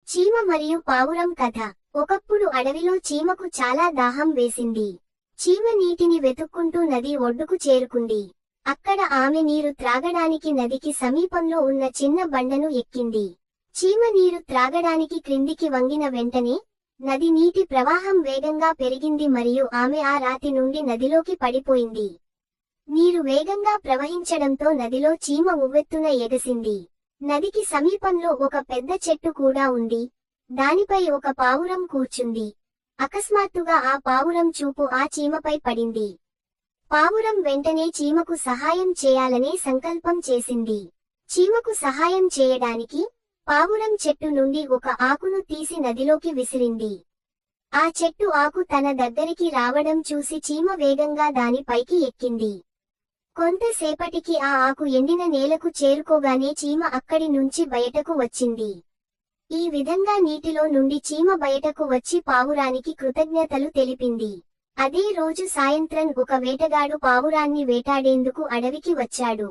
చీమ మరియు పావురం కథ. ఒకప్పుడు అడవిలో చీమకు చాలా దాహం వేసింది. చీమ నీటిని వెతుక్కుంటూ నది ఒడ్డుకు చేరుకుంది. అక్కడ ఆమె నీరు త్రాగడానికి నదికి సమీపంలో ఉన్న చిన్న బండను ఎక్కింది. చీమ నీరు త్రాగడానికి క్రిందికి వంగిన వెంటనే నది నీటి ప్రవాహం వేగంగా పెరిగింది మరియు ఆమె ఆ రాతి నుండి నదిలోకి పడిపోయింది. నీరు వేగంగా ప్రవహించడంతో నదిలో చీమ ఉవ్వెత్తున ఎగసింది. నదికి సమీపంలో ఒక పెద్ద చెట్టు కూడా ఉంది. దానిపై ఒక పావురం కూర్చుంది. అకస్మాత్తుగా ఆ పావురం చూపు ఆ చీమపై పడింది. పావురం వెంటనే చీమకు సహాయం చేయాలనే సంకల్పం చేసింది. చీమకు సహాయం చేయడానికి పావురం చెట్టు నుండి ఒక ఆకును తీసి నదిలోకి విసిరింది. ఆ చెట్టు ఆకు తన దగ్గరికి రావడం చూసి చీమ వేగంగా దానిపైకి ఎక్కింది. కొంతసేపటికి ఆ ఆకు ఎండిన నేలకు చేరుకోగానే చీమ అక్కడి నుంచి బయటకు వచ్చింది. ఈ విధంగా నీటిలో నుండి చీమ బయటకు వచ్చి పావురానికి కృతజ్ఞతలు తెలిపింది. అదే రోజు సాయంత్రం ఒక వేటగాడు పావురాన్ని వేటాడేందుకు అడవికి వచ్చాడు.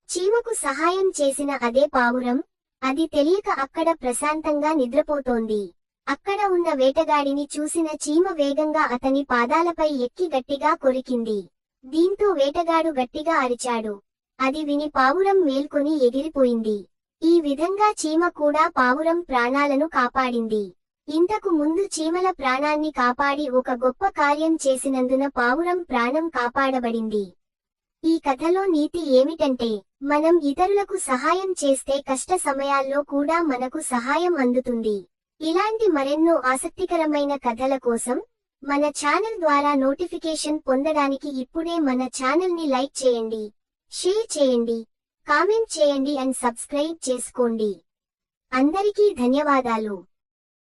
చీమకు సహాయం చేసిన అదే పావురం, అది తెలియక అక్కడ ప్రశాంతంగా నిద్రపోతోంది. అక్కడ ఉన్న వేటగాడిని చూసిన చీమ వేగంగా అతని పాదాలపై ఎక్కి గట్టిగా కొరికింది. దీంతో వేటగాడు గట్టిగా అరిచాడు. అది విని పావురం మేల్కొని ఎగిరిపోయింది. ఈ విధంగా చీమ కూడా పావురం ప్రాణాలను కాపాడింది. ఇంతకు ముందు చీమల ప్రాణాన్ని కాపాడి ఒక గొప్ప కార్యం చేసినందున పావురం ప్రాణం కాపాడబడింది. ఈ కథలో నీతి ఏమిటంటే, మనం ఇతరులకు సహాయం చేస్తే కష్ట సమయాల్లో కూడా మనకు సహాయం అందుతుంది. ఇలాంటి మరెన్నో ఆసక్తికరమైన కథల కోసం మన ఛానల్ ద్వారా నోటిఫికేషన్ పొందడానికి ఇప్పుడే మన ఛానల్ ని లైక్ చేయండి, షేర్ చేయండి, కామెంట్ చేయండి అండ్ సబ్స్క్రైబ్ చేసుకోండి. అందరికీ ధన్యవాదాలు.